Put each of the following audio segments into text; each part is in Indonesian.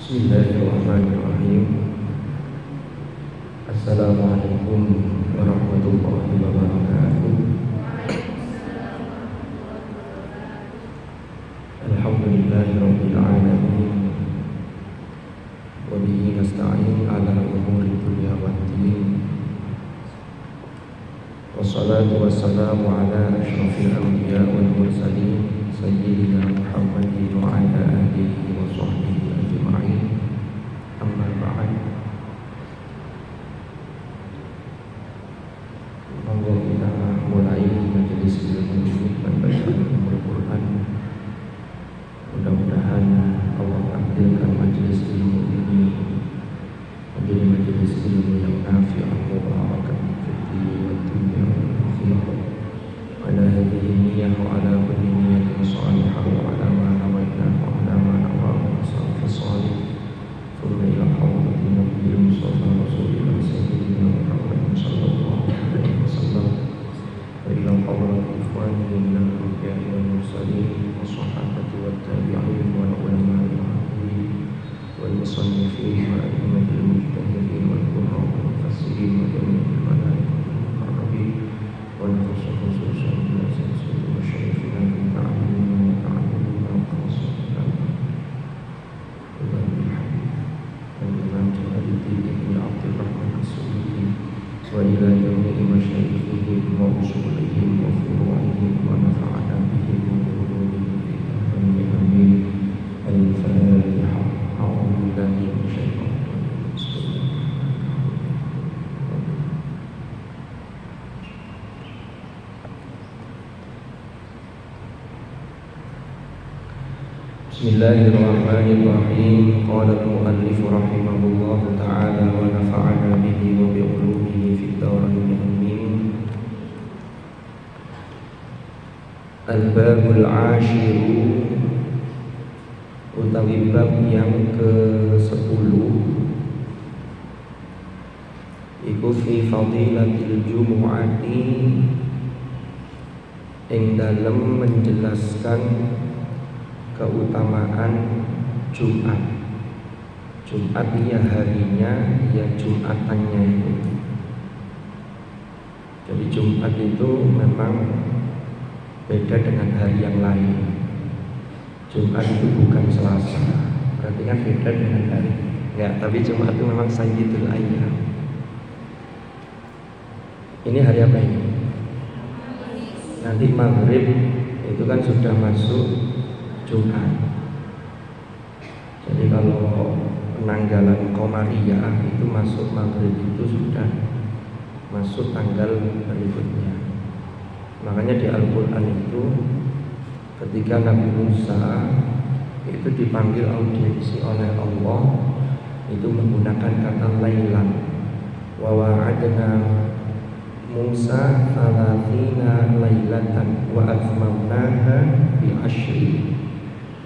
Bismillahirrahmanirrahim. Assalamualaikum warahmatullahi wabarakatuh. Alhamdulillahirabbil alamin. Wa bihi nasta'in ala umuri dunya waddin. Wassalatu wassalamu ala asyrafil anbiya wal mursalin sayyidina Muhammadin wa ala alihi wa sahbihi ajma'in. Amma ba'd. Monggo kita mulai majelis ilmu ini bacaan Al-Qur'an. Mudah-mudahan Allah takdirkan majelis ilmu ini menjadi majelis ilmu yang nafi'ah mubarakah fid wa dunya wal akhirah. Ala hadhihi niyyah wa ala kulli niyyatin salihah wa ala ma nawaina wa ala ma nawahu salafus salih. Thumma ila hawlati nabiyyi mustafa rasulillah sayyidina Muhammad sallallahu alaihi wasallam wa ila hawlati ikhwani min al-anbiya'i wal mursalin wa sahabati wat tabi'in wal ulama'i wal musannifin wa a'immatil mujtahidin wal qurra wal mufassirin wa jami'il malaikati wal muqarrabin wal khususan ila sayyidina masyayikhina min ta'limina wa ta'allimina wa qasdina Al-Imam Jalaluddin Ibn Abdul Rahman As-Suyuti wa ila jami'i masyayikhihim wa usulihim wa furu'ihim wa nafa'ana bihim wa ulumihim amin amin. Al-Fatihah. A'udzu billahi minasyaitonir rajim. Bismillahirrahmanirrahim. Qala al-mu'allif rahimahullahu ta'ala wa nafa'ana bihi wa bi ulumihi fid dharain amin. Al-babul 'ashiru, utawi bab yang ke-10 iku fi fadilatil jumu'ati, ing dalem menjelaskan keutamaan Jumat. Jumat ya harinya, ya Jumatannya itu. Jadi Jumat itu memang beda dengan hari yang lain. Jumat itu bukan Selasa, berarti kan beda dengan hari. Ya, tapi Jumat itu memang sayyidul ayyam. Ini hari apa ini? Nanti maghrib itu kan sudah masuk Jumat. Jadi kalau penanggalan Qamariyah itu masuk maghrib itu sudah masuk tanggal berikutnya. Makanya di Al-Quran itu ketika Nabi Musa itu dipanggil audiensi oleh Allah, itu menggunakan kata lailan. Wa wa'adna Musa 30 lailatan wa atmamnaha bi asyri.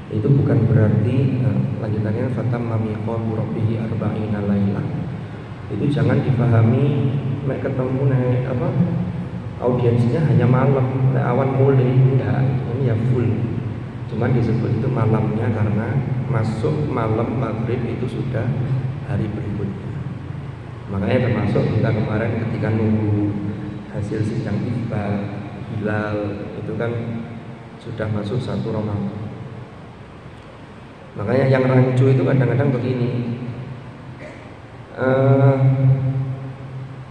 Itu bukan berarti lanjutannya fatamma miqatu rabbih 40 lailan. Itu jangan dipahami nek ketemu nek apa audiensinya hanya malam, awan mulai, enggak, ini ya full. Cuman disebut itu malamnya karena masuk malam maghrib itu sudah hari berikutnya. Makanya termasuk kita kemarin ketika nunggu hasil sidang iqbal hilal itu kan sudah masuk 1 Ramadan. Makanya yang rancu itu kadang-kadang begini,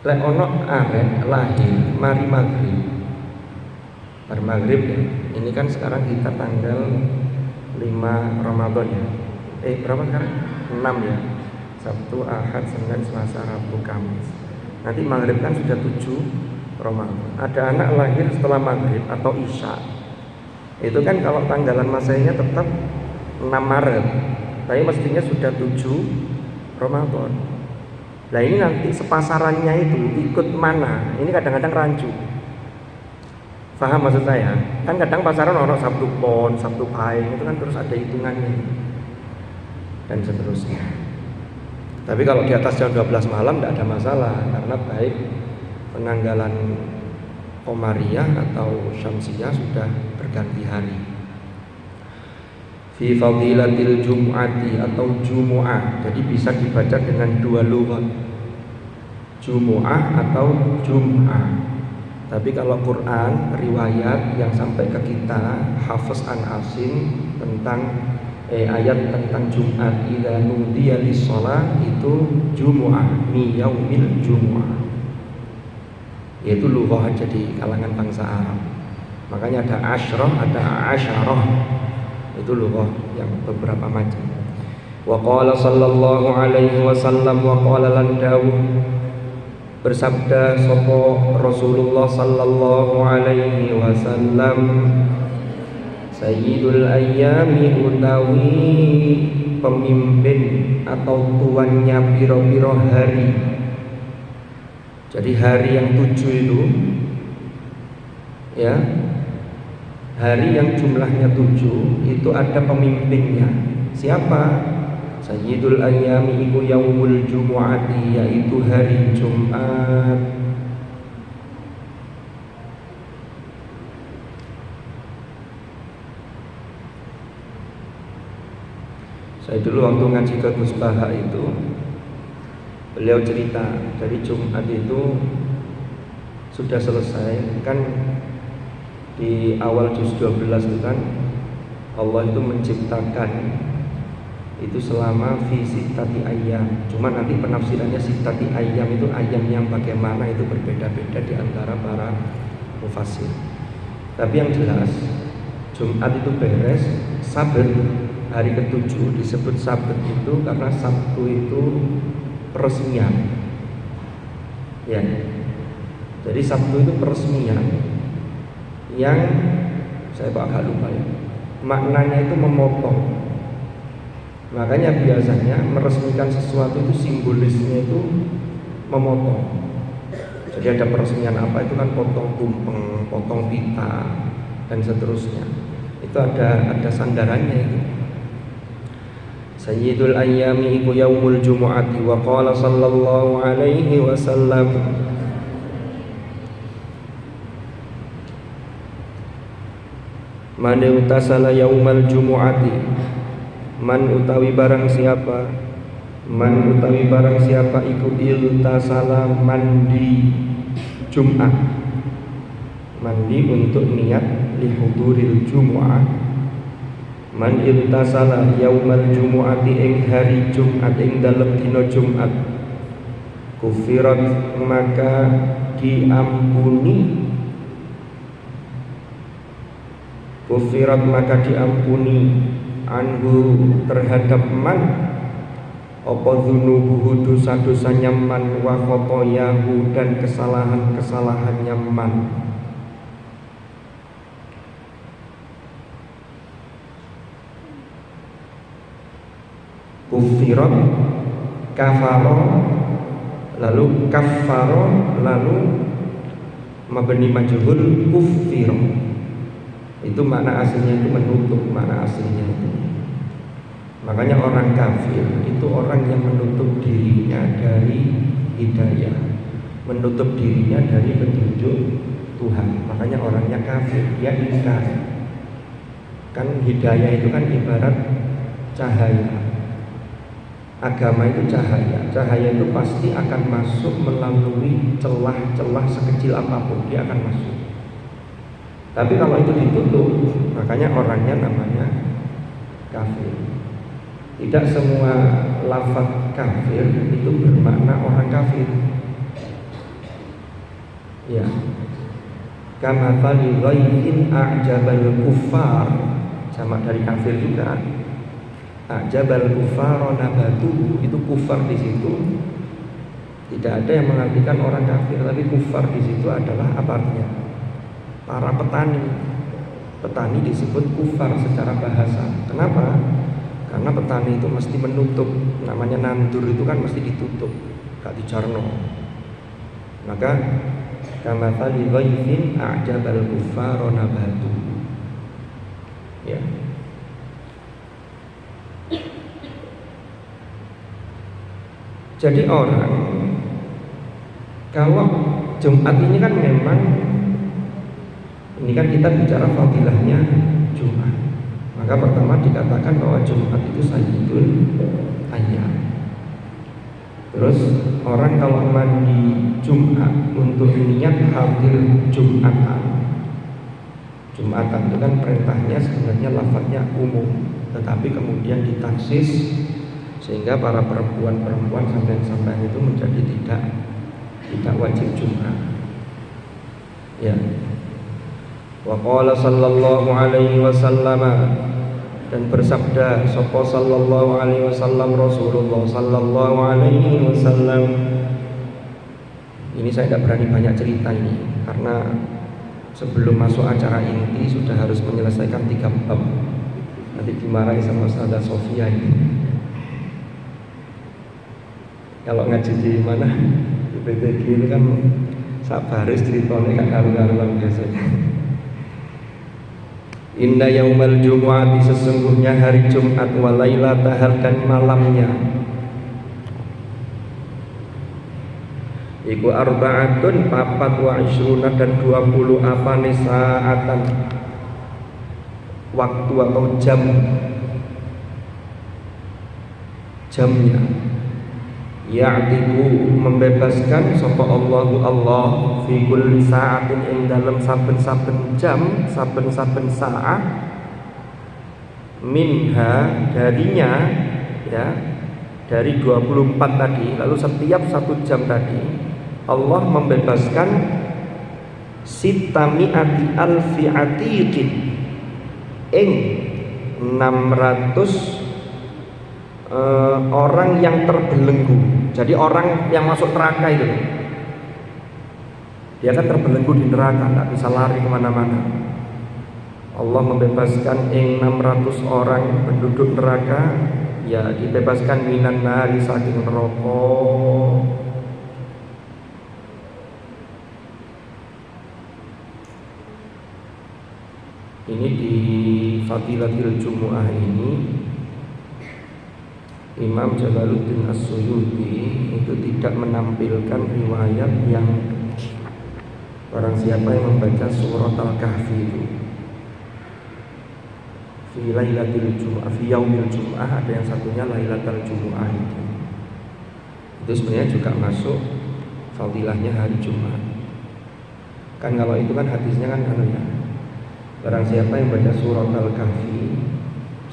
lek ono arek lahir mari maghrib, bar maghrib ya. Ini kan sekarang kita tanggal 5 Ramadan ya. Berapa sekarang? 6 ya. Sabtu, Ahad, Senin, Selasa, Rabu, Kamis. Nanti maghrib kan sudah 7 Ramadan. Ada anak lahir setelah maghrib atau Isya. Itu kan kalau tanggalan Masehinya tetap 6 Maret. Tapi mestinya sudah 7 Ramadan. Nah ini nanti sepasarannya itu ikut mana? Ini kadang-kadang rancu. Paham maksud saya? Kan kadang pasaran orang Sabtu Pon, Sabtu Pahing, itu kan terus ada hitungannya dan seterusnya. Tapi kalau di atas jam 12 malam tidak ada masalah, karena baik penanggalan Qamariyah atau Syamsiyah sudah berganti hari. fi fadilatil jum'ati atau jumu'ah. Jadi bisa dibaca dengan dua lughat, jumu'ah atau jum'ah. Tapi kalau Quran riwayat yang sampai ke kita Hafiz an Asim tentang ayat tentang Jumat, idza nudiya lis-shalah, itu jumu'ah, mi yaumil jumu'ah, yaitu lughah aja di kalangan bangsa Arab. Makanya ada asyrah, ada asyarah, itu lughah yang beberapa macam. Wa qala sallallahu alaihi wasallam, wa qala lan dawuh bersabda sapa Rasulullah sallallahu alaihi wasallam, sayyidul ayyami utawi pemimpin atau tuannya piro-piro hari. Jadi hari yang 7 itu, ya, hari yang jumlahnya 7 itu ada pemimpinnya. Siapa? Sayyidul ayyami iku yaumul jumu'ati, yaitu hari Jumat. Saya dulu waktu ngaji ke Gus Baha itu, beliau cerita dari Jumat itu sudah selesai kan, di awal juz 12 itu kan Allah itu menciptakan itu selama fi sittati ayyam. Cuma nanti penafsirannya sittati ayyam itu ayam yang bagaimana itu berbeda-beda di antara para mufassir. Tapi yang jelas Jumat itu beres, Sabat hari ke-7 disebut Sabat itu karena Sabtu itu peresmian. Ya. Jadi Sabtu itu peresmian yang saya agak lupa ya. Maknanya itu memotong. Makanya biasanya meresmikan sesuatu itu simbolisnya itu memotong. Jadi ada peresmian apa itu kan potong tumpeng, potong pita dan seterusnya. Itu ada sandarannya itu. Sayyidul ayyami iku yaumul jumu'ati wa qala sallallahu alaihi wasallam, man utasala yaumal jumu'ati, man utawi barang siapa, man utawi barang siapa iku iltasala mandi Jumat, mandi untuk niat lihuduril jumu'ah. Man iltasala yaumal jumu'ati ing hari Jumat, ing dalem dina Jumat, kufirat maka diampuni, kufirat maka diampuni anhu terhadap man apa dzunubuhu dosa-dosanya man, wa khotoyahu dan kesalahan-kesalahannya man. Kufirat, kafaro, lalu kafaro, lalu mabni majhul kufiro. Itu makna aslinya itu menutup, makna aslinya itu. Makanya orang kafir itu orang yang menutup dirinya dari hidayah, menutup dirinya dari petunjuk Tuhan. Makanya orangnya kafir, dia ingkar. Kan hidayah itu kan ibarat cahaya. Agama itu cahaya. Cahaya itu pasti akan masuk melalui celah-celah sekecil apapun, dia akan masuk. Tapi kalau itu ditutup, makanya orangnya namanya kafir. Tidak semua lafaz kafir itu bermakna orang kafir. Ya. Kama fali ghaibin a'jabal kuffar, sama dari kafir juga. A'jabal kuffar nabatuhu, itu kufar di situ. Tidak ada yang mengartikan orang kafir, tapi kufar di situ adalah apa artinya? Para petani. Petani disebut kufar secara bahasa. Kenapa? Karena petani itu mesti menutup, namanya nandur itu kan mesti ditutup, gak dicarno. Maka kama fali ghaibin a'jabal kuffar nabatu. Ya. Jadi orang kalau Jumat ini kan memang, ini kan kita bicara fadilahnya Jumat. Maka pertama dikatakan bahwa Jumat itu sayyidul ayyam. Terus orang kalau mandi Jumat untuk niat hadir Jumatan itu kan perintahnya sebenarnya lafadznya umum, tetapi kemudian ditaksis sehingga para perempuan sampai itu menjadi tidak wajib Jumat. Ya. Wa qala sallallahu alaihi wasallam, dan bersabda sapa sallallahu alaihi wasallam Rasulullah sallallahu alaihi wasallam. Ini saya tidak berani banyak cerita ini karena sebelum masuk acara inti sudah harus menyelesaikan 3 bab. Nanti dimarahi sama Ustazah Sofia ini. Kalau ngaji di mana di PTG itu kan sabaris ceritanya gak karu-karuan biasanya. Inna yaumal jumu'ati, sesungguhnya hari Jumat, wa lailatahar, dan malamnya, iku arba'atun 24 dan 20 apane saatan, waktu atau jamnya. Ya'tiku, membebaskan sapa Allahu Allah fi kulli sa'atin, ing dalam saben-saben jam, saben-saben saat, minha, darinya, ya, dari 24 tadi, lalu setiap 1 jam tadi Allah membebaskan sitami'ati alfi atiqin, ing 600 orang yang terbelenggu. Jadi orang yang masuk neraka itu, dia kan terbelenggu di neraka, tak bisa lari kemana-mana. Allah membebaskan ing 600 orang penduduk neraka, ya, dibebaskan minan nari, saking neraka. Ini di Fadilatil Jumu'ah ini Imam Jalaluddin As-Suyuti itu tidak menampilkan riwayat yang barang siapa yang membaca surat Al-Kahfi itu fi lailatul jumu'ah, fi yaumil jumu'ah, ada yang satunya lailatul jumu'ah itu sebenarnya juga masuk fadilahnya hari Jumat. Kan kalau itu kan hadisnya kan ya, barang siapa yang baca surat Al-Kahfi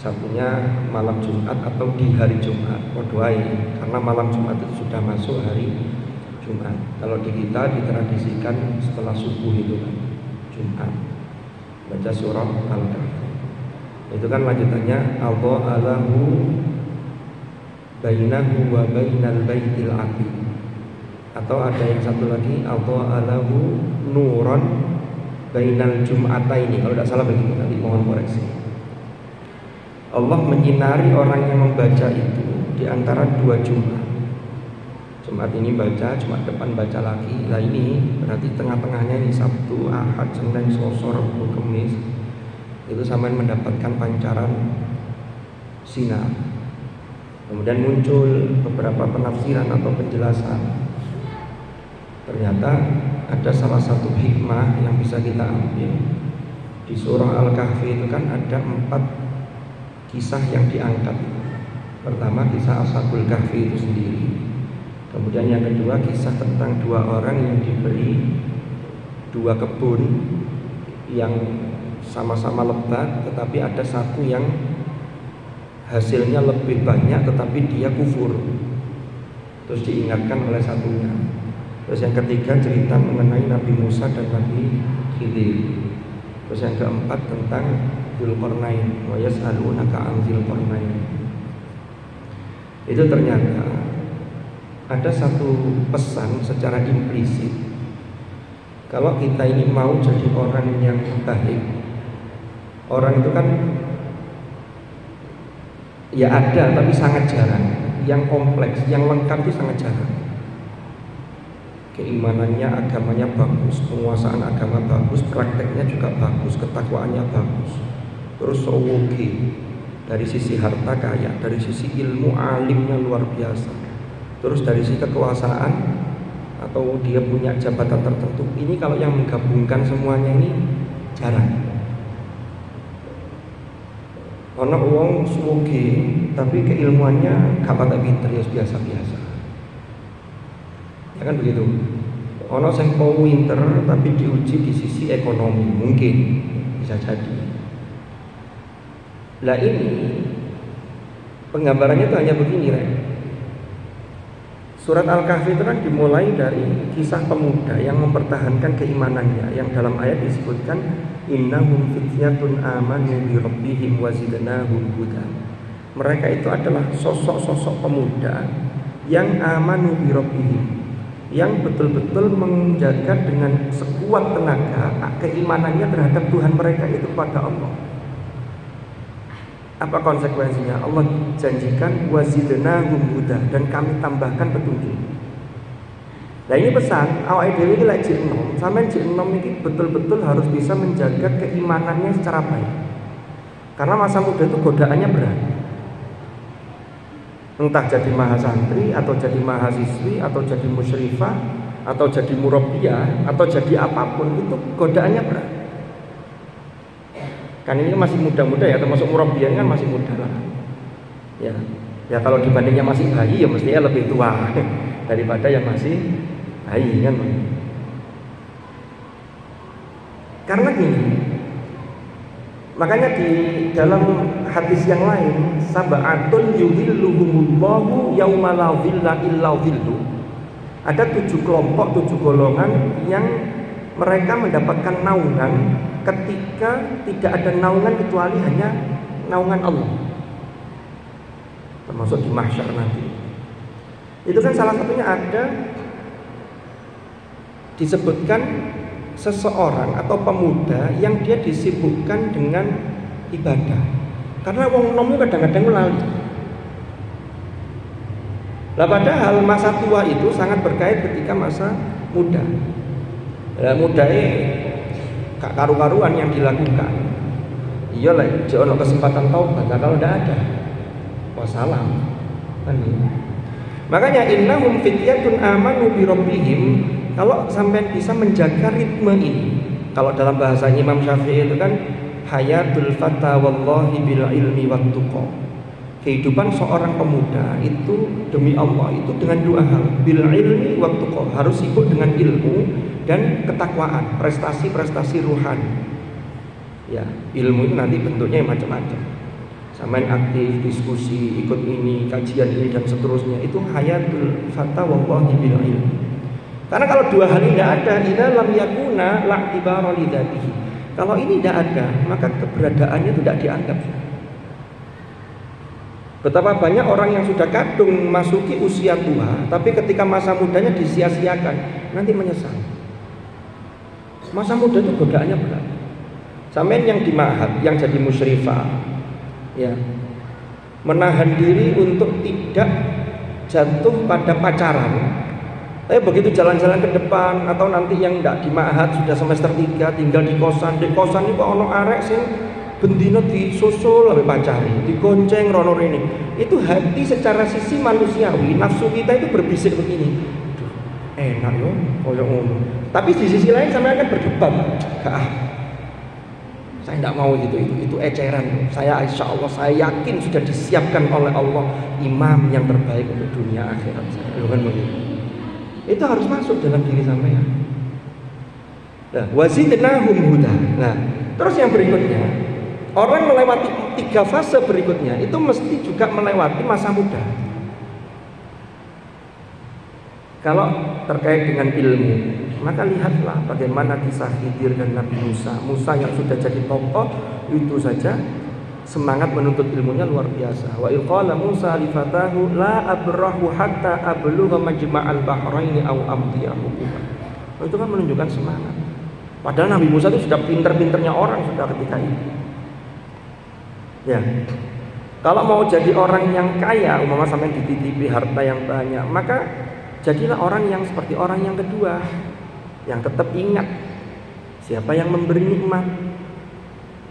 satunya malam Jumat atau di hari Jumat, doai, karena malam Jumat itu sudah masuk hari Jumat. Kalau di kita ditradisikan setelah subuh itu kan Jumat, baca surat Al-Kahfi. Itu kan lanjutannya Allah alahu bainahu wa bainal baitil atiq, atau ada yang satu lagi Allah alahu nuran bainal jum'ataini, kalau tidak salah begitu, nanti mohon koreksi. Allah menyinari orang yang membaca itu di antara 2 Jumat. Jumat ini baca, Jumat depan baca lagi. Nah ini berarti tengah-tengahnya ini Sabtu, Ahad, Senin, Selasa, Rabu, Kamis. Itu sampai mendapatkan pancaran sinar. Kemudian muncul beberapa penafsiran atau penjelasan. Ternyata ada salah satu hikmah yang bisa kita ambil. Di surah Al-Kahfi itu kan ada 4 kisah yang diangkat. Pertama kisah Ashabul Kahfi itu sendiri. Kemudian yang kedua kisah tentang 2 orang yang diberi 2 kebun yang sama-sama lebat, tetapi ada satu yang hasilnya lebih banyak tetapi dia kufur, terus diingatkan oleh satunya. Terus yang ketiga cerita mengenai Nabi Musa dan Nabi Khidir. Terus yang keempat tentang Dzulqarnain, wa yas'alunaka 'an Dzulqarnain. Itu ternyata ada satu pesan secara implisit. Kalau kita ini mau jadi orang yang baik, orang itu kan ya ada tapi sangat jarang. Yang kompleks, yang lengkap itu sangat jarang. Keimanannya, agamanya bagus, penguasaan agama bagus, prakteknya juga bagus, ketakwaannya bagus. Terus oke, dari sisi harta kaya, dari sisi ilmu alimnya luar biasa. Terus dari sisi kekuasaan atau dia punya jabatan tertentu. Ini kalau yang menggabungkan semuanya ini jarang. Ono wong suwoge tapi keilmuannya gak patek pinter, ya biasa-biasa. Ya kan begitu. Ono sing pinter tapi diuji di sisi ekonomi, mungkin bisa jadi. Lah ini penggambarannya itu hanya begini, Rek. Surat Al-Kahfi itu kan dimulai dari kisah pemuda yang mempertahankan keimanannya, yang dalam ayat disebutkan innahum fityatun amanu bi rabbihim wa zidnahum huda. Mereka itu adalah sosok-sosok pemuda yang amanu bi rabbihim, yang betul-betul menjaga dengan sekuat tenaga keimanannya terhadap Tuhan mereka, itu kepada Allah. Apa konsekuensinya? Allah janjikan wazidnahum huda, dan kami tambahkan petunjuk. Nah ini pesan awake dhewe iki lek jek enom, sampean jek enom iki betul-betul harus bisa menjaga keimanannya secara baik. Karena masa muda itu godaannya berat. Entah jadi mahasantri atau jadi mahasiswi atau jadi musyrifah atau jadi murabbiyah atau jadi apapun, itu godaannya berat. Kan ini masih muda-muda ya, termasuk murabbiyah kan masih muda lah. Ya kalau dibandingnya masih bayi ya mestinya lebih tua daripada yang masih bayi kan. Karena gini, makanya di dalam hadis yang lain, sab'atun yudhilluhumullahu yauma la dhilla illa dhillu. Ada 7 kelompok, 7 golongan yang mereka mendapatkan naungan ketika tidak ada naungan kecuali hanya naungan Allah, termasuk di mahsyar nanti. Itu kan salah satunya ada disebutkan seseorang atau pemuda yang dia disibukkan dengan ibadah. Karena wong nom kadang-kadang lali. Lah padahal masa tua itu sangat berkait ketika masa muda. Lah mudanya gak karu-karuan yang dilakukan. Iya lah, jangan kesempatan taubat. Kalau tidak ada, wassalam. Kan gitu. Makanya innahum fityatun amanu bi rabbihim. Kalau sampai bisa menjaga ritme ini, kalau dalam bahasa Imam Syafi'i itu kan hayatul fata wallahi bil ilmi wat tuqa. Kehidupan seorang pemuda itu demi Allah itu dengan 2 hal, bil ilmi wat tuqa, harus sibuk dengan ilmu dan ketakwaan, prestasi-prestasi ruhani. Ya, ilmu itu nanti bentuknya macam-macam. Samain aktif, diskusi, ikut ini, kajian ini dan seterusnya. Itu hayatul fata wallahi bil ilmi. Karena kalau 2 hal ini tidak ada, idza lam yakuna la ibara li dzatihi. Kalau ini tidak ada, maka keberadaannya tidak dianggap. Betapa banyak orang yang sudah kadung masuki usia tua, tapi ketika masa mudanya disia-siakan, nanti menyesal. Masa muda itu godaannya berat. Sampeyan yang di ma'had, yang jadi musyrifah, ya, menahan diri untuk tidak jatuh pada pacaran. Tapi begitu jalan-jalan ke depan atau nanti yang tidak di ma'had sudah semester 3 tinggal di kosan ini kok ono arek sing bendino disusul sampai pacari, digonceng rono rene. Itu hati secara sisi manusiawi, nafsu kita itu berbisik begini. Duh, enak yo koyo ngono. Tapi di sisi lain sampean kan berdebat. Saya tidak mau itu eceran. Saya insya Allah, saya yakin sudah disiapkan oleh Allah imam yang terbaik untuk dunia akhirat. Bukan begitu. Itu harus masuk dalam diri sampean. Nah, wazidnahum huda. Nah, terus yang berikutnya, orang melewati 3 fase berikutnya itu mesti juga melewati masa muda. Kalau terkait dengan ilmu, maka lihatlah bagaimana kisah Khidir dan Nabi Musa. Musa yang sudah jadi tokoh itu saja semangat menuntut ilmunya luar biasa. Wa qala Musa li fatahu la abrahu hatta ablugha majma'al bahraini aw amdiya hukuba. Itu kan menunjukkan semangat. Padahal Nabi Musa itu sudah pinter-pinternya orang sudah ketika itu. Ya. Kalau mau jadi orang yang kaya, umpama sampai dititipi harta yang banyak, maka jadilah orang yang seperti orang yang kedua, yang tetap ingat siapa yang memberi nikmat.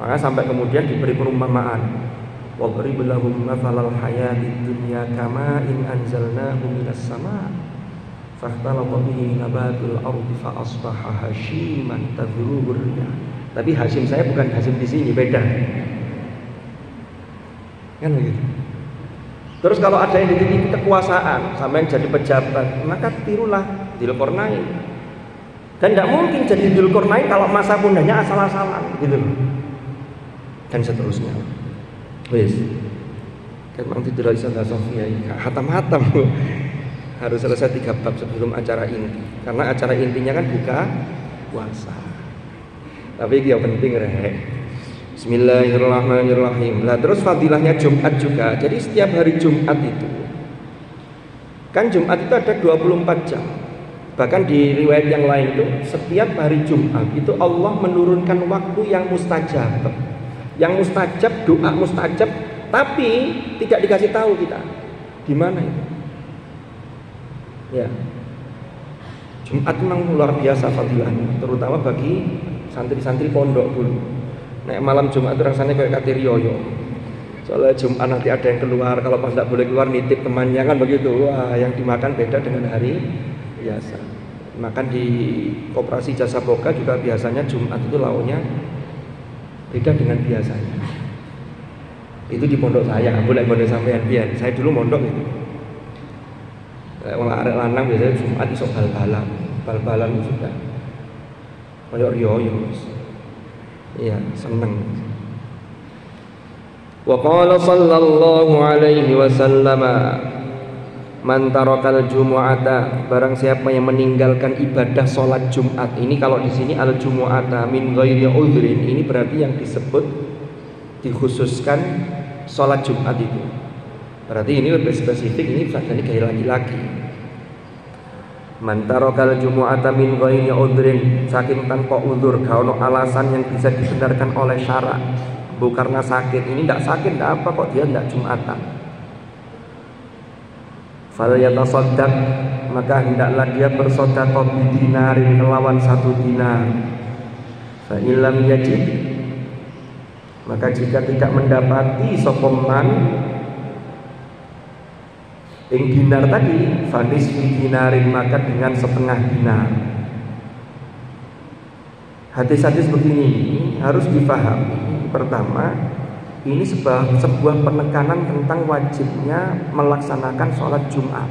Maka sampai kemudian diberi perumpamaan. Wadrib lahum mathalal hayatid dunya kama in anzalnahu minas sama' fahtalaqa bihi nabatul ardi fa asbaha hashiman tadhruhu riyah. Tapi Hashim saya bukan Hashim di sini, beda. Kan begitu. Terus kalau ada yang dititipi kekuasaan sampai yang jadi pejabat, maka tirulah Dzulqarnain. Dan tidak mungkin jadi Dzulqarnain kalau masa pundanya asal-asalan gitu loh. Dan seterusnya. Wes. Kan memang tidak bisa Sofia, hatam-hatam harus selesai 3 bab sebelum acara inti. Karena acara intinya kan buka puasa. Tapi yang penting rek. Bismillahirrahmanirrahim. Nah, terus fadilahnya Jumat juga. Jadi setiap hari Jumat itu kan Jumat itu ada 24 jam. Bahkan di riwayat yang lain itu setiap hari Jumat itu Allah menurunkan waktu yang mustajab. Yang mustajab, doa mustajab, tapi tidak dikasih tahu kita di mana itu. Ya. Jumat memang luar biasa fadilahnya, terutama bagi santri-santri pondok dulu. Nek malam Jumat itu rasanya kayak katirioyo. Soalnya Jumat nanti ada yang keluar, kalau pas tidak boleh keluar nitip temannya kan begitu. Wah, yang dimakan beda dengan hari biasa. Makan di Koperasi Jasa Boga juga biasanya Jumat itu lauknya beda dengan biasanya. Itu di pondok saya, boleh sampean biar. Saya dulu mondok itu. Wong arek lanang biasanya Jumat iso bal-balan. Bal-balan itu sudah koyo riyo. Iya, seneng. Wa qala sallallahu alaihi wasallam man tarakal jumu'ata, barang siapa yang meninggalkan ibadah salat Jumat. Ini kalau di sini al jumu'ata min ghairi udhrin, ini berarti yang disebut dikhususkan salat Jumat itu. Berarti ini lebih spesifik, ini bisa jadi gaya laki-laki. Man tarakal jumu'ata min ghairi udhrin, saking tanpa udzur, gak ono alasan yang bisa dibenarkan oleh syara. Bukan karena sakit, ini tidak sakit, tidak apa kok dia tidak Jumatan. Fal yatasaddaq, maka hendaklah dia bersedekah bidinarin kelawan 1 dinar. Fa illam yajid, maka jika tidak mendapati sokoman ing dinar tadi, fanis dinarin, maka dengan 1/2 dinar. Hadis-hadis begini harus dipahami. Pertama, ini sebuah penekanan tentang wajibnya melaksanakan sholat Jumat.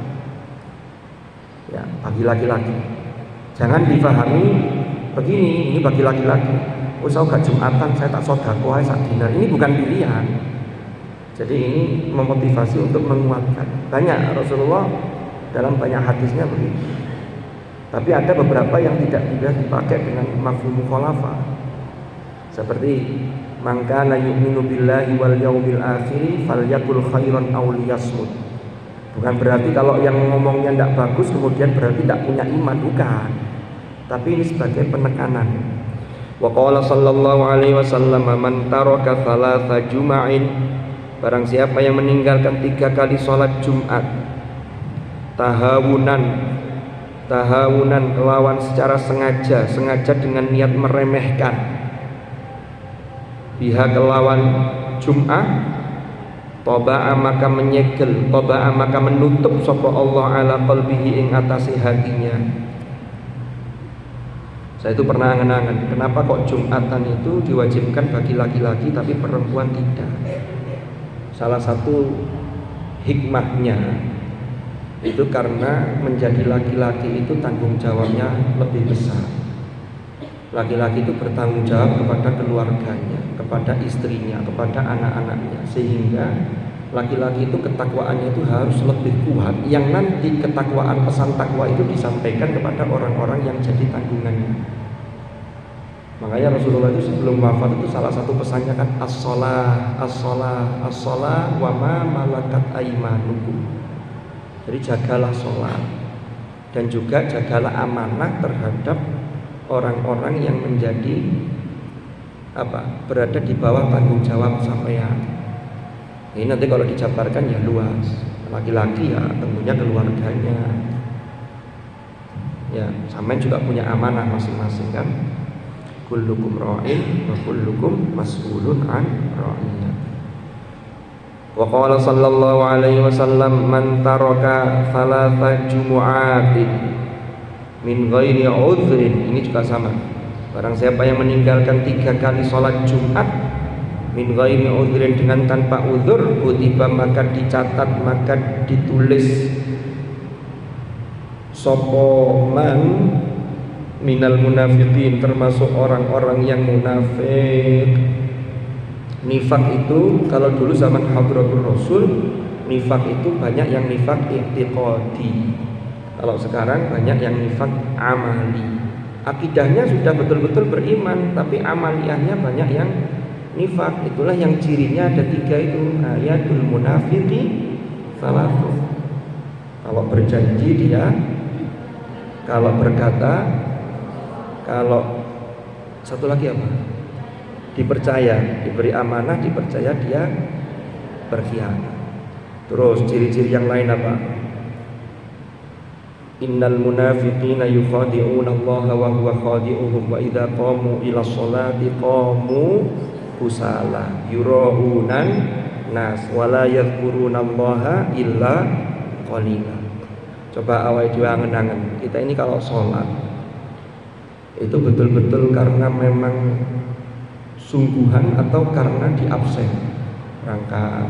Ya, bagi laki-laki. Jangan dipahami begini, ini bagi laki-laki. Oh, saya gak Jumatan, saya tak sedekah ae sak dinar. Ini bukan pilihan. Jadi ini memotivasi untuk menguatkan. Banyak Rasulullah dalam banyak hadisnya begitu. Tapi ada beberapa yang tidak bisa dipakai dengan mafhum mukhalafah. Seperti man kana yu'minu billahi wal yaumil akhir falyakul khairan aw liyasmut. Bukan berarti kalau yang ngomongnya tidak bagus kemudian berarti tidak punya iman, bukan. Tapi ini sebagai penekanan. Wa qala sallallahu alaihi wasallam man taraka thalatha juma'in, barang siapa yang meninggalkan 3 kali sholat Jumat tahawunan kelawan secara sengaja dengan niat meremehkan, biha kelawan Jum'ah, taba'a maka menyegel, taba'a maka menutup sapa Allah ala qalbihi ing atase hatinya. Saya itu pernah angen-angen, kenapa kok Jumatan itu diwajibkan bagi laki-laki tapi perempuan tidak? Salah satu hikmahnya itu karena menjadi laki-laki itu tanggung jawabnya lebih besar. Laki-laki itu bertanggung jawab kepada keluarganya, kepada istrinya, kepada anak-anaknya, sehingga laki-laki itu ketakwaannya itu harus lebih kuat, yang nanti ketakwaan pesan takwa itu disampaikan kepada orang-orang yang jadi tanggungannya. Makanya Rasulullah itu sebelum wafat itu salah satu pesannya kan as-shalah, as-shalah, as-shalah wa ma malakat aimanukum. Jadi jagalah sholat dan juga jagalah amanah terhadap orang-orang yang menjadi berada di bawah tanggung jawab sampean. Ini nanti kalau dijabarkan ya luas. Laki-laki ya tentunya keluarganya. Ya, sampean juga punya amanah masing-masing kan. Kullukum ra'in wa kullukum mas'ulun an ra'iyah. Wa qala sallallahu alaihi wasallam man taraka thalatha jumu'atin min ghairi udhrin, ini juga sama. Barang siapa yang meninggalkan 3 kali sholat Jumat min ghairi udhrin, dengan tanpa uzur, kutiba maka dicatat, maka ditulis sopo man minal munafiqin, termasuk orang-orang yang munafik. Nifak itu kalau dulu zaman Hadratul Rasul, nifak itu banyak yang nifak i'tiqadi. Kalau sekarang banyak yang nifak amali. Akidahnya sudah betul-betul beriman, tapi amaliyahnya banyak yang nifak. Itulah yang cirinya ada 3 itu. Ayatul munafiqi salatu. Kalau berjanji dia, kalau berkata, kalau satu lagi apa? Dipercaya, diberi amanah, dipercaya, dia berkhianat. Terus ciri-ciri yang lain apa? Innal munafiqina yukhadi'una Allah wa huwa khadi'uhum wa idza qamu ila sholati qamu kusala yura'unan nas wa la yadhkuruna Allah illa qalila. Coba awake dhewe angen-angen, kita ini kalau sholat itu betul-betul karena memang sungguhan atau karena diabsen rangka.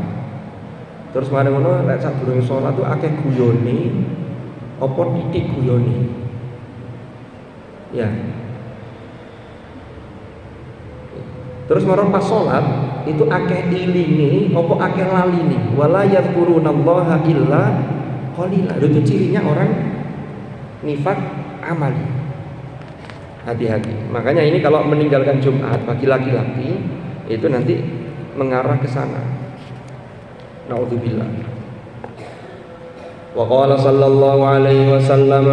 Terus mari ngono lek sadurunge sholat tuh akeh guyone apa titik guyone. Ya. Terus marang pas sholat itu akeh ilinge apa akeh laline. Wala yadhkurunallaha illa qalila. Itu cirinya orang nifak amali. Hati-hati. Makanya ini kalau meninggalkan Jumat bagi laki-laki itu nanti mengarah ke sana. Naudzubillah. Wa qala sallallahu alaihi wasallam,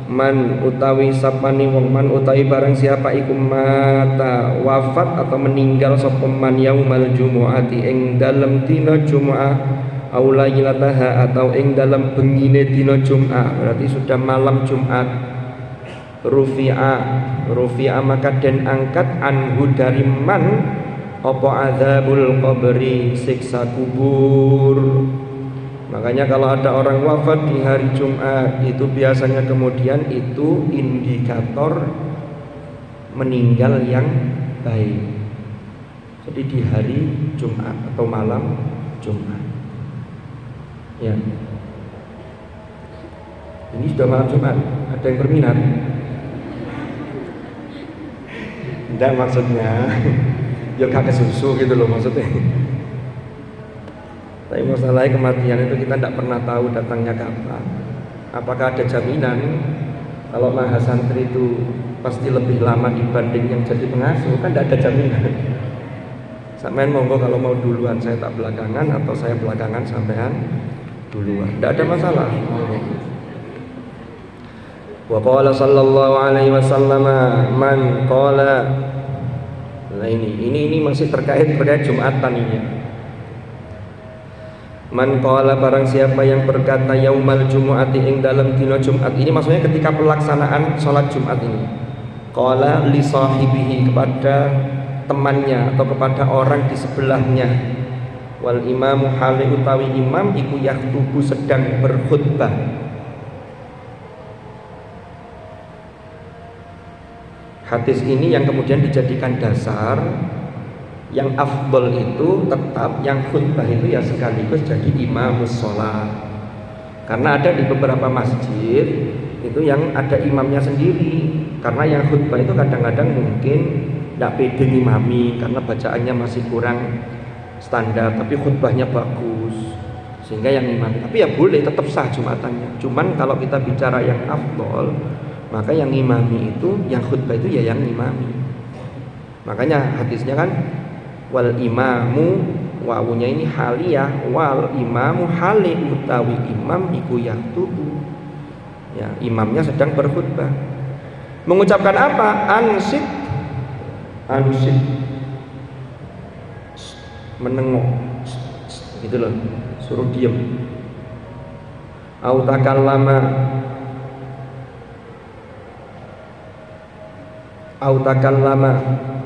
man utawi sapani wong, man utawi barang siapa iku mata wafat atau meninggal sapa man yaumal jumuati ing dalem dina Jumat au lailataha atau ing dalem bengine dina Jumat, berarti sudah malam Jumat. Rufi'a maka den angkat anhu dari man apa azabul qabri, siksa kubur. Makanya kalau ada orang wafat di hari Jumat itu biasanya kemudian itu indikator meninggal yang baik. Jadi di hari Jumat atau malam Jumat. Ya. Ini sudah malam Jumat. Ada yang berminat? Tidak, maksudnya ya kakek susu gitu loh maksudnya. Tapi masalahnya kematian itu kita tidak pernah tahu datangnya kapan. Apakah ada jaminan kalau maha santri itu pasti lebih lama dibanding yang jadi pengasuh? Kan tidak ada jaminan. Sampean monggo kalau mau duluan saya tak belakangan, atau saya belakangan sampean duluan. Tidak ada masalah. Wa qala sallallahu alaihi wasallam man qala. Nah ini masih terkait Jumatan ini. Man qala barang siapa yang berkata yaumal jumu'ati ing dalam dina Jumat. Ini maksudnya ketika pelaksanaan salat Jumat ini. Qala li sahibihi, kepada temannya atau kepada orang di sebelahnya. Wal imamu hali utawi imam iku yaktubu sedang berkhutbah. Hadis ini yang kemudian dijadikan dasar. Yang afdol itu tetap yang khutbah itu ya sekaligus jadi imamus sholat. Karena ada di beberapa masjid itu yang ada imamnya sendiri. Karena yang khutbah itu kadang-kadang mungkin tidak pede ngimami karena bacaannya masih kurang standar, tapi khutbahnya bagus sehingga yang imami. Tapi ya boleh tetap sah Jumatannya. Cuman kalau kita bicara yang afdol, maka yang imami itu, yang khutbah itu ya yang imami. Makanya hadisnya kan wal imamu, wawunya ini haliyah, wal imamu hali utawi imam iku yaktubu. Ya, imamnya sedang berkhutbah. Mengucapkan apa? Ansit, menengok, gitu loh, suruh diem. Au takallama,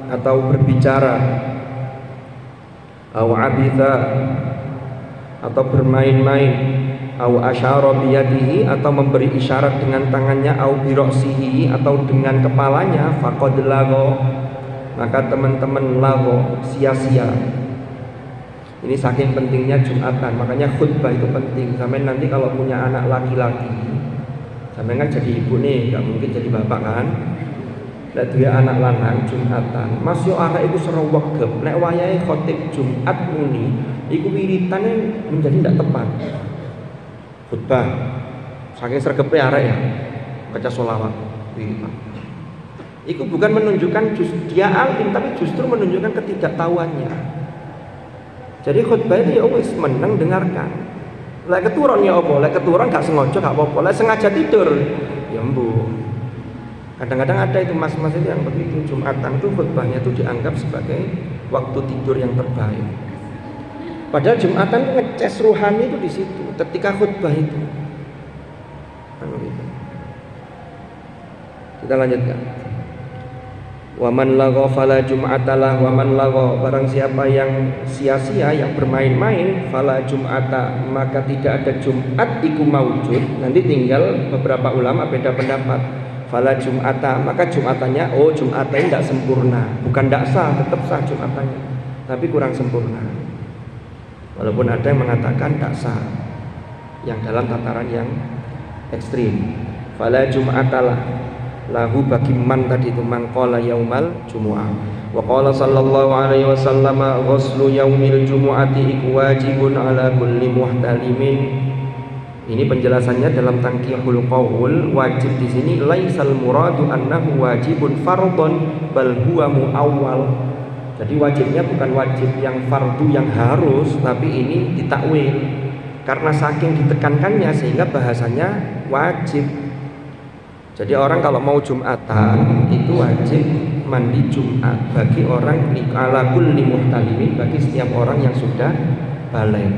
atau berbicara. Au abitha, atau bermain-main. Au asyara biyadihi, atau memberi isyarat dengan tangannya. Au biroksihi, atau dengan kepalanya. Faqad lagha, maka teman-teman lago sia-sia. Ini saking pentingnya Jumatan, makanya khutbah itu penting. Sampai nanti kalau punya anak laki-laki, sampai kan jadi ibu nih, nggak mungkin jadi bapak kan. Nek duwe anak lanang Jumatan, Mas yo arek iku seru wegep. Nek wayahe khotib Jumat muni, iku wiritane menjadi tidak tepat. Khutbah saking sregepe arek ya, baca sholawat wiritan. Iku bukan menunjukkan dia alim, tapi justru menunjukkan ketidaktahuannya. Jadi khutbah itu ya wis meneng dengarkan. Lek keturun ya apa? Lek keturun gak sengaja gak apa-apa. Lek sengaja tidur ya mbuh. Kadang-kadang ada itu mas-mas itu yang begitu, Jumatan tuh khutbahnya itu dianggap sebagai waktu tidur yang terbaik. Padahal Jumatan itu ngeces ruhani itu di situ, ketika khutbah itu. Gitu. Kita lanjutkan. Waman lagha fala jum'atalah, waman lagha, barang siapa yang sia-sia, yang bermain-main, fala jum'ata, maka tidak ada Jumat iku maujud. Nanti tinggal beberapa ulama beda pendapat. Fala jum'ata, maka Jumatannya Jumatannya tidak sempurna, bukan tidak sah, tetap sah Jumatannya, tapi kurang sempurna. Walaupun ada yang mengatakan tidak sah, yang dalam tataran yang ekstrim. Fala jum'atalah lahu bagi man tadi itu mangqala yaumal jumu'ah. Wa qala sallallahu alaihi wasallam ghuslu yaumil jumu'ati iku wajibun ala kulli muhtalimin. Ini penjelasannya dalam Tanqihul Qaul. Wajib di sini laisal muradu annahu wajibun fardhon bal huwa muawwal. Jadi wajibnya bukan wajib yang fardu yang harus, tapi ini ditakwil karena saking ditekankannya sehingga bahasanya wajib. Jadi orang kalau mau Jumatan itu wajib mandi Jumat bagi orang ala kulli muhtalimin, bagi setiap orang yang sudah balik,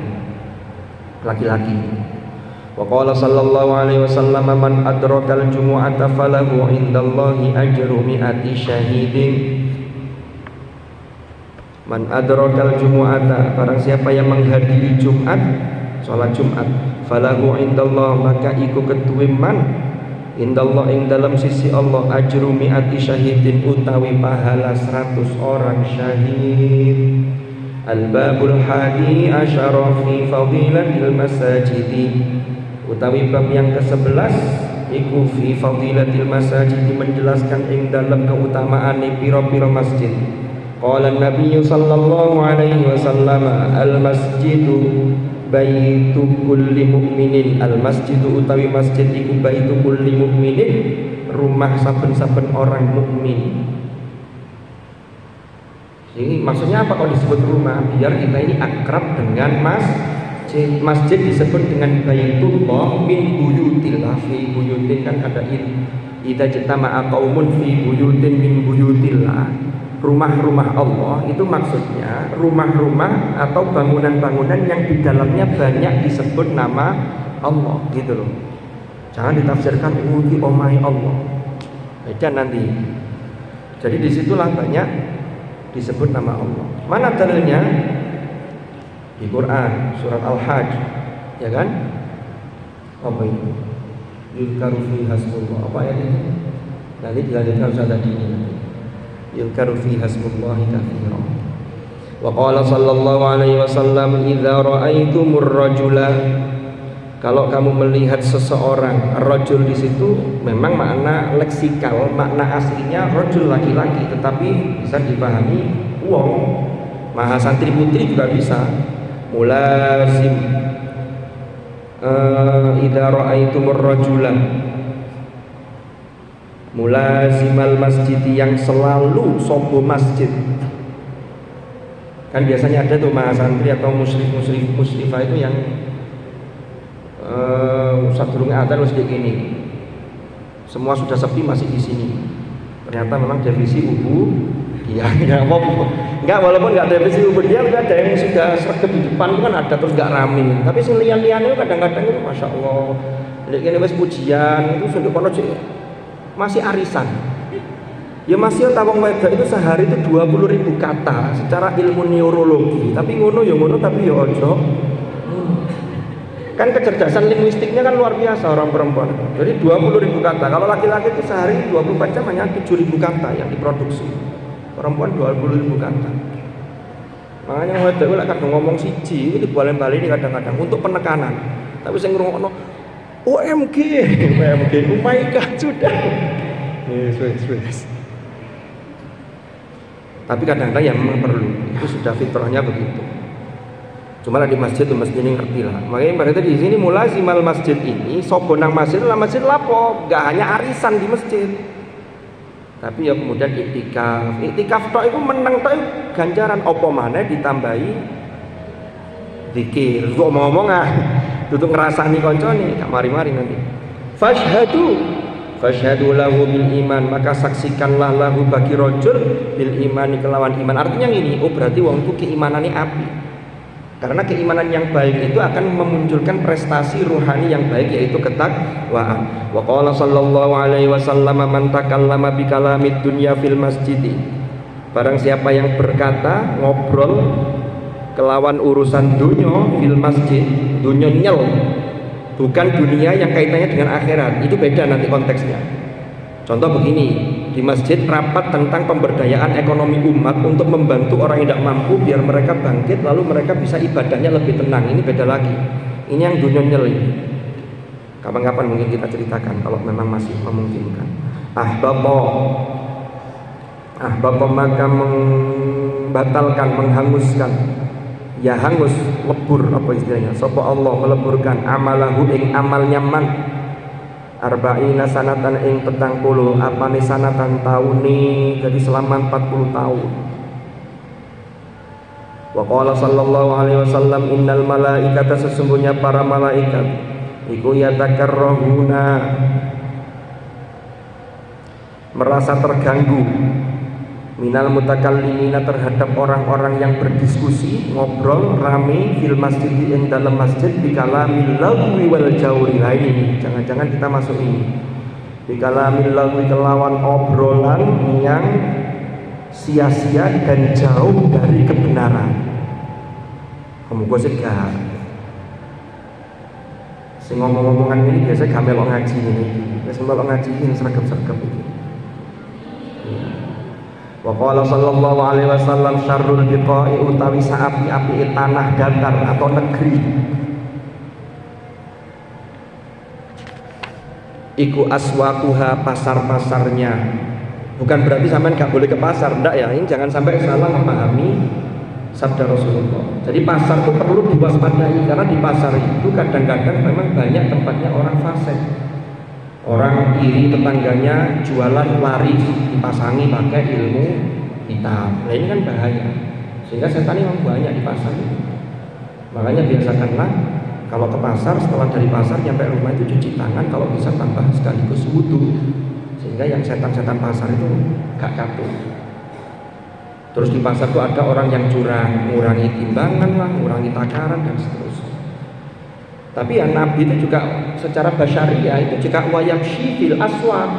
laki-laki. Wa qala sallallahu alaihi wasallam man adrakal jumu'ata falahu indallahi ajru mi'ati syahidin. Man adrakal jumu'ata, barang siapa yang menghadiri Jumat, salat Jumat, falahu indallah, maka iku ketuwe man indallah ing dalam sisi Allah ajru mi'ati syahidin, utawi pahala 100 orang syahid. Al-babul hadi asyara fi fadilatil masajidi, utawi bab yang ke-11 iku fi fadilatil masajidi, menjelaskan ing dalam keutamaan pira-pira masjid. Qala Nabi sallallahu alaihi wasallam al-masjidu baitu kulli mukminin. Al-masjidu utawi masjid iku baitu kulli mukminin, rumah saben-saben orang mukmin. Ini maksudnya apa kalau disebut rumah? Biar kita ini akrab dengan masjid. Masjid disebut dengan baitullah min buyutillah. Fi buyutin kan ada idza jatama'a qaumun fi buyutin min buyutillah. Rumah-rumah Allah itu maksudnya rumah-rumah atau bangunan-bangunan yang di dalamnya banyak disebut nama Allah, gitu loh. Jangan ditafsirkan ini omai Allah. Beda nanti. Jadi disitulah banyak disebut nama Allah. Mana dalilnya? Di Quran surat Al-Hajj, ya kan? Apa itu? Yuzkaru fiha hasbullah. Apa ayat ini? Nanti dilanjutkan Ustaz tadi ini. Yuzkaru fiha hasbullahi katsiran. Wa qala sallallahu alaihi wasallam idza ra'aitumur rajula, kalau kamu melihat seseorang, rajul di situ memang makna leksikal, makna aslinya rajul laki-laki, tetapi bisa dipahami wong, maha santri putri juga bisa. Mulazim idza ra'aitumur rajula, mulazimal masjid, yang selalu sobo masjid. Kan biasanya ada tuh maha santri atau muslimah itu yang sadurunge adzan wis gini. Semua sudah sepi masih di sini. Ternyata memang defisi dia enggak apa-apa. Enggak, walaupun enggak defisi dia ada yang sudah sregep di depan itu kan ada, terus enggak rame. Tapi sing liyan-liyane kadang-kadang itu masyaallah. Lek kene wis pujian itu sunduk kono masih arisan. Ya masih ta wong wedok itu sehari itu 20.000 kata secara ilmu neurologi. Tapi ngono ya ngono, tapi ya ojo. Kan kecerdasan linguistiknya kan luar biasa orang perempuan. Jadi 20.000 kata. Kalau laki-laki itu sehari 24 jam hanya 7.000 kata yang diproduksi. Perempuan 20.000 kata. Makanya wedok lek kadang ngomong siji itu dibalen-baleni kadang-kadang untuk penekanan. Tapi sing ngrungokno OMG, oh my god sudah. Wes. Tapi kadang-kadang ya memang perlu. Itu sudah fitrahnya begitu. Cuma di masjid itu mesti ini ngerti lah. Makanya berarti di sini mulazimal masjid ini sobo nang masjid lah masjid lapo, gak hanya arisan di masjid. Tapi ya kemudian iktikaf tok itu meneng tok ganjaran apa maneh ditambahi zikir. Kok ngomong tutuk ngrasani kancane gak mari-mari nanti. Fashhadu lahu bil iman, maka saksikanlah lahu bagi rajul bil imani kelawan iman. Artinya gini, oh berarti wong itu keimanane api. Karena keimanan yang baik itu akan memunculkan prestasi ruhani yang baik, yaitu ketakwaan. Wa qala sallallahu alaihi wasallam man takallama bi kalamid dunya fil masjid. Barang siapa yang berkata ngobrol kelawan urusan dunya fil masjid, dunya nyel, bukan dunia yang kaitannya dengan akhirat, itu beda nanti konteksnya. Contoh begini, di masjid rapat tentang pemberdayaan ekonomi umat untuk membantu orang yang tidak mampu biar mereka bangkit lalu mereka bisa ibadahnya lebih tenang. Ini beda lagi. Ini yang dunia nyel ini. Kapan-kapan mungkin kita ceritakan kalau memang masih memungkinkan. Ahbaba maka membatalkan, menghanguskan. Ya hangus, lebur apa istilahnya. Sapa Allah meleburkan amalahu ing amalnya man. Arba'ina sanatan ing 40 apane sanatan tauni, jadi selama 40 tahun. Wa qala sallallahu alaihi wasallam innal malaikata, sesungguhnya para malaikat iku yatakarrahuna, merasa terganggu, minal mutakallimina, terhadap orang-orang yang berdiskusi, ngobrol rame fil masjid, ing dalam masjid, bikalamil lagwi wal jauri. Nah ini jangan-jangan kita masuk ini bikalamil lagwi, kelawan obrolan yang sia-sia dan jauh dari kebenaran. Kemudian segar sing ngomong-ngomongan ini biasanya gak melok ngaji ini, biasanya melok ngaji ini sergap-sergap ini. Wa qala sallallahu alaihi wasallam syarrul biqa'i, utawi saapi-api tanah datar atau negeri iku aswaquha, pasar-pasarnya. Bukan berarti sampean gak boleh ke pasar, ndak ya. Ini jangan sampai salah memahami sabda Rasulullah. Jadi pasar itu perlu diwaspadai, karena di pasar itu kadang-kadang memang banyak tempatnya orang fasik. Orang iri tetangganya jualan laris, dipasangi pakai ilmu hitam. Nah ini kan bahaya. Sehingga setan memang banyak di pasar itu. Makanya biasakanlah kalau ke pasar, setelah dari pasar nyampe rumah itu cuci tangan, kalau bisa tambah sekaligus wudu. Sehingga yang setan-setan pasar itu gak katuh. Terus di pasar itu ada orang yang curang, ngurangi timbangan lah, ngurangi takaran dan seterusnya. Tapi yang Nabi itu juga secara basyariah itu juga wayamshi fil aswaq.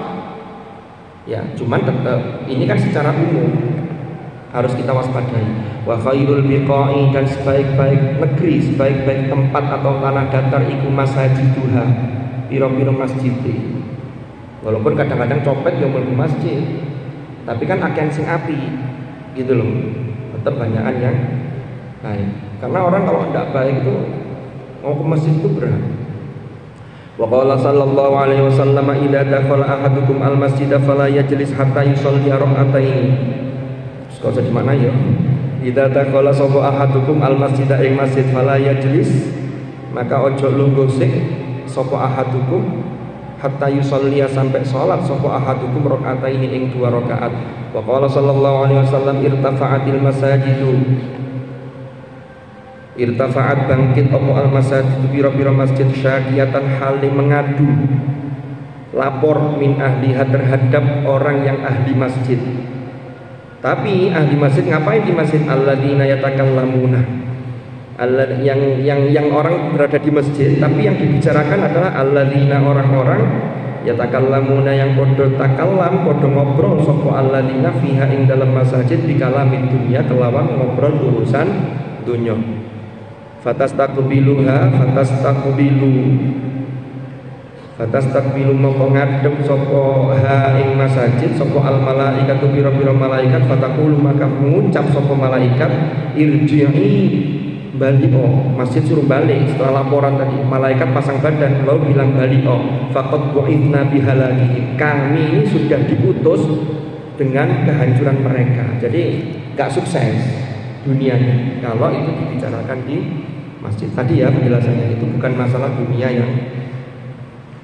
Ya, cuman tetap ini kan secara umum harus kita waspadai. Wa khairul biqa'i, dan sebaik-baik negeri, sebaik-baik tempat atau tanah datar iku masajiduha, piro-piro masjid. Walaupun kadang-kadang copet yang mlebu masjid, tapi kan akan sing api gitu loh. Tetap banyakan yang baik. Karena orang kalau tidak baik itu mau ke masjid itu berat. Wa qala sallallahu alaihi wasallam idza dakhala ahadukum al masjida fala yajlis hatta yusalli rak'atain. Kok jadi mana ya? Idza dakhala sapa ahadukum al masjida ing masjid fala yajlis, maka ojo lungguh sing sapa ahadukum hatta yusalli, sampai salat sapa ahadukum rak'atain ing 2 rakaat. Wa qala sallallahu alaihi wasallam irtafa'atil masajidu, irtafa'at bangkit opo al-masajid, pira-pira masjid syakiyatan hale mengadu lapor min ahliha, terhadap orang yang ahli masjid. Tapi ahli masjid ngapain di masjid? Alladzina yatakallamuna, yang orang berada di masjid, tapi yang dibicarakan adalah alladzina, orang-orang yatakallamuna yang podo takallam, podo ngobrol sapa alladzina fiha ing dalam masjid bikalamid dunya, kelawan ngobrol urusan dunya. Fatastaqbilu Fatastaqbilu mongko ngadhep sapa ha ing masajid sapa al malaikatu pira-pira malaikat fataqulu maka mengucap sapa malaikat irji'i bali'o, masjid suruh balik setelah laporan tadi. Malaikat pasang badan lalu bilang bali'o faqad bu'ithna bihalaki, kami ini sudah diutus dengan kehancuran mereka. Jadi gak sukses dunianya kalau itu dibicarakan di masjid. Tadi ya penjelasannya itu bukan masalah dunia yang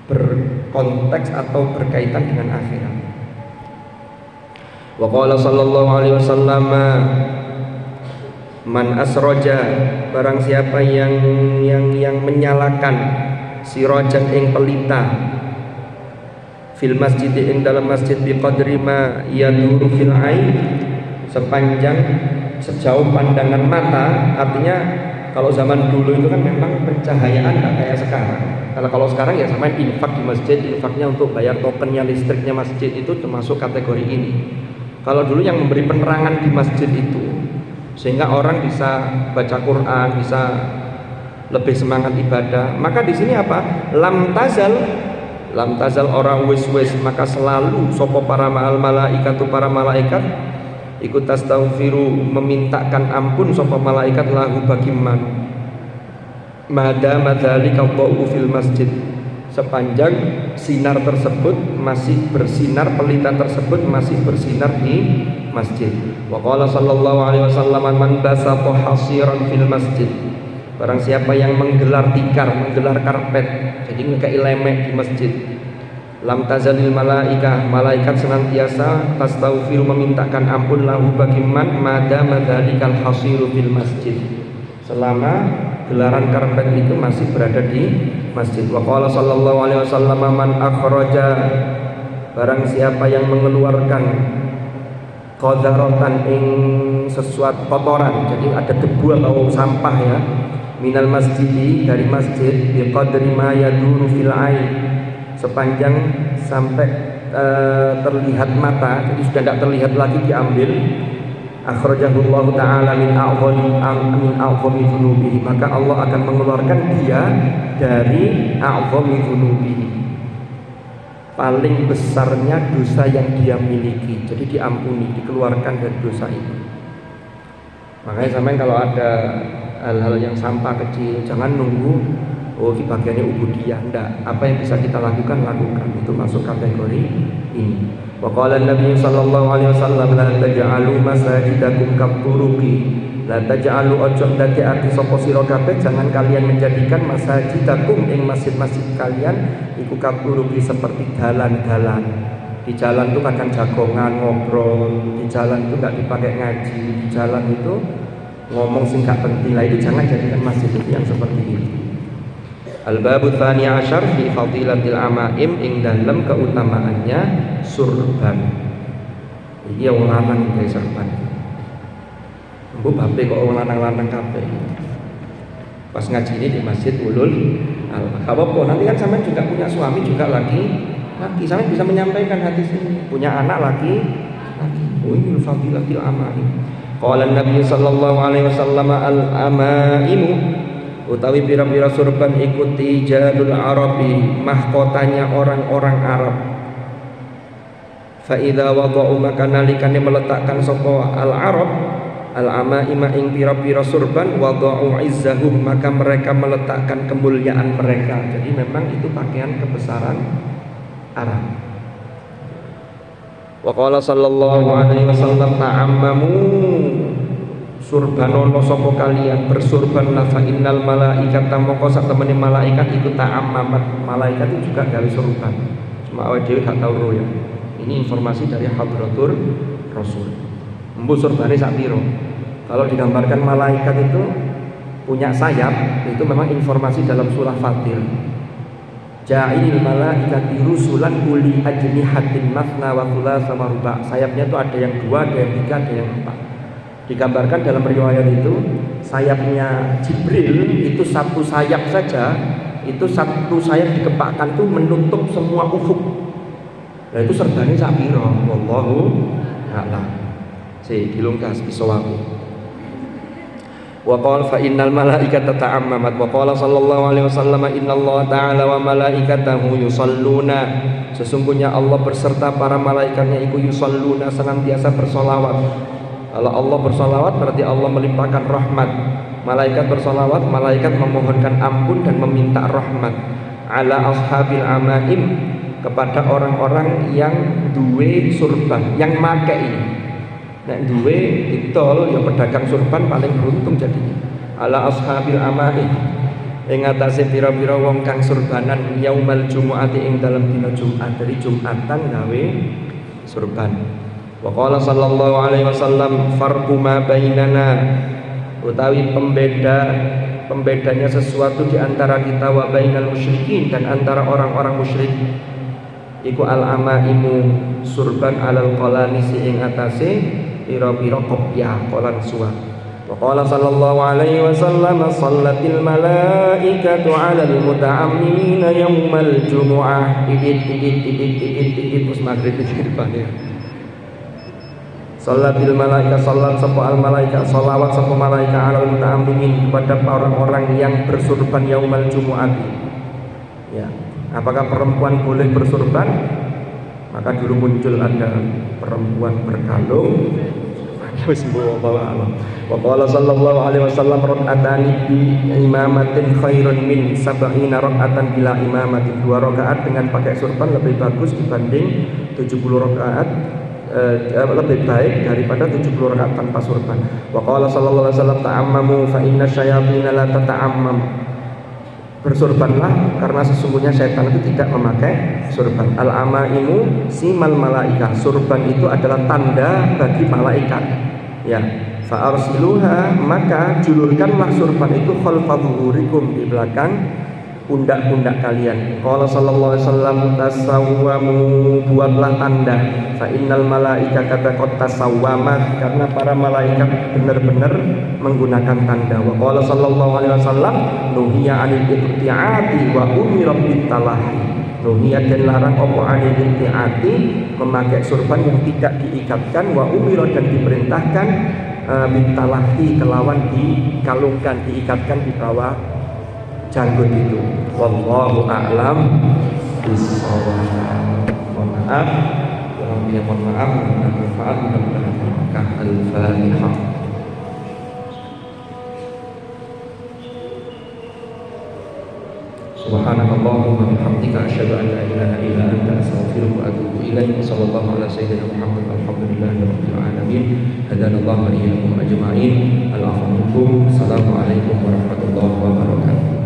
berkonteks atau berkaitan dengan akhirat. Wa qala sallallahu alaihi wasallam man asroja, barang siapa yang menyalakan sirajan ing pelita fil masjid ing dalam masjid biqadri ma yaduru fil ain, sepanjang sejauh pandangan mata. Artinya kalau zaman dulu itu kan memang pencahayaan gak kayak sekarang. Kalau sekarang ya sama infak di masjid, infaknya untuk bayar tokennya listriknya masjid itu termasuk kategori ini. Kalau dulu yang memberi penerangan di masjid itu sehingga orang bisa baca Quran, bisa lebih semangat ibadah. Maka di sini apa? Lam tazal orang wis, maka selalu sopo para malaikatu para malaikat ikut tastaghfiru memintakan ampun sopo malaikat lahu bagi man madama dzalika dhau fil masjid, sepanjang sinar tersebut masih bersinar, pelita tersebut masih bersinar di masjid. Wa qala sallallahu alaihi wasallam man basata hasiran fil masjid, barang siapa yang menggelar tikar, menggelar karpet, jadi ngekei lemek di masjid, lam tazalil malaikah, malaikat senantiasa tastaghfiru memintakan ampun lahu bagi man madama dzalikal hasiru fil masjid, selama gelaran karpet itu masih berada di masjid. Wa qala sallallahu alaihi wasallam man akhraja, barang siapa yang mengeluarkan qadaratan ing sesuatu kotoran, jadi ada debu atau sampah ya, minal masjid dari masjid biqadri ma yaduru fil ain, sepanjang sampai terlihat mata, jadi sudah tidak terlihat lagi diambil. Akhrajahu Allah Ta'ala min a'zami dzunubihi, maka Allah akan mengeluarkan dia dari a'zami dzunubihi, paling besarnya dosa yang dia miliki. Jadi diampuni, dikeluarkan dari dosa itu. Makanya sampai kalau ada hal-hal yang sampah kecil, jangan nunggu di bagiannya ubudiyah, enggak. Apa yang bisa kita lakukan, itu masuk kategori ini. Wa qala an-nabiy sallallahu alaihi wasallam la taj'alu masajidakum kabturuqi, la taj'alu ojo ndadekake sapa sira kabeh, jangan kalian menjadikan masajidakum ing masjid-masjid kalian iku kabturuqi seperti dalan-dalan. Di jalan itu kadang jagongan ngobrol, di jalan itu enggak dipakai ngaji, di jalan itu ngomong sing gak penting. Lah itu jangan jadikan masjid itu yang seperti itu. Al-babu tsani asyar fi fadilatil amaim, ing dalem keutamaannya surban. Iki wong lanang gawe surban. Mbok bape kok wong lanang-lanang kabeh. Pas ngaji ini di Masjid Ulul Al-Apa, nanti kan sampean juga punya suami juga lagi sampean bisa menyampaikan hadis ini. Punya anak lagi. Ini fadilatil amaim. Qala an-nabiy sallallahu alaihi wasallam al-amaimu, utawi pira-pira surban ikuti jadul Arabi, mahkotanya orang-orang Arab. Fa idza wada'u, maka nalikane meletakkan sapa al-Arab al-amaima ing pira-pira surban, wada'u izzahum, maka mereka meletakkan kemuliaan mereka. Jadi memang itu pakaian kebesaran Arab. Wa qala sallallahu alaihi wasallam ta'ammamu, surbanono sapa kalian, bersurbanlah, fa innal malaikata moko sak temene malaikat iku ta'ammamat, malaikat itu juga gawe surban. Cuma awake dhewe gak tau ro ya. Ini informasi dari Hadratur Rasul. Embu surbane sak piro? Kalau digambarkan malaikat itu punya sayap, itu memang informasi dalam surah Fatir. Ja'ilil malaikati rusulan uli ajnihatin mathna wa thulatsa wa ruba'. Sayapnya itu ada yang 2, ada yang 3, ada yang 4. Digambarkan dalam riwayat itu sayapnya Jibril itu satu sayap saja, itu satu sayap dikepakkan tuh menutup semua ufuk. Nah itu serbane sak pira? Wallahu a'lam. Dilungkas bisawabi. Wa qala fa innal malaikata ta'ammamat wa qala sallallahu alaihi wasallam innallaha ta'ala wa malaikatahu yusalluna, sesungguhnya Allah berserta para malaikatnya iku yusalluna, senantiasa bersolawat. Kalau Allah bersolawat berarti Allah melimpahkan rahmat. Malaikat bersolawat, malaikat memohonkan ampun dan meminta rahmat. Ala ashabil amaim, kepada orang-orang yang duwe surban, yang make ini. Nek duwe ditol ya pedagang surban paling beruntung jadinya. Ala ashabil amaim, ing atase pira-pira wong kang surbanan yaumal jumu'ati ing dalam dina Jumat, dari Jumatan gawe surban. Wa qala sallallahu alaihi wasallam farqu ma bainana, utawi pembedanya sesuatu di antara kita wa bainal musyrikin, dan antara orang-orang musyrik iku al amaimu surban alal qalanisi ing atase pira-pira kopiah kolan suwak. Wa qala sallallahu alaihi wasallam sallatil malaikatu 'alal muta'ammimina yaumal jumu'ah. Idit terus maghrib di depannya. Sallatil malaikat, salat sapa al malaikat, salawat sapa malaikat 'alal muta'ammimin, kepada orang-orang yang bersurban yaumal jumu'ah. Ya, apakah perempuan boleh bersurban? Maka dulu muncul ada perempuan berkalung. Wa qala sallallahu alaihi wasallam rak'atani bi imamatin khairun min sab'ina rak'atan bila imamatin. 2 rakaat dengan pakai surban lebih bagus dibanding 70 rakaat, lebih baik daripada 70 rakaat tanpa surban. Wa qala sallallahu alaihi wasallam ta'ammamu fa inna syayatina la tata'ammam. Bersurbanlah karena sesungguhnya setan itu tidak memakai surban. Al-amaimu simal malaikah, surban itu adalah tanda bagi malaikat. Ya, fa arsiluha, maka julurkanlah surban itu khalfa zuhurikum, di belakang pundak-pundak kalian. Qala sallallahu alaihi wasallam tasawwamu, buatlah tanda. Fa innal malaikata qad tasawwamat, karena para malaikat benar-benar menggunakan tanda. Wa qala sallallahu alaihi wasallam nuhiya 'anil ibti'ati wa umira bitalahi. Nuhiya, dan larang apa 'anil ibti'ati, memakai surban yang tidak diikatkan, wa umira, dan diperintahkan bitalahi, kelawan dikalungkan, diikatkan di bawah janggut itu. Wallahu a'lam bishawab. Mohon maaf, mohon maaf, bermanfaat, mudah-mudahan berkah. Al-Fatihah. Subhanakallahumma wa bihamdika asyhadu an la ilaha illa anta astaghfiruka wa atubu ilaik. Sallallahu ala sayyidina Muhammad walhamdulillahi rabbil alamin. Hadanallahu wa iyyakum ajma'in. Assalamualaikum warahmatullahi wabarakatuh.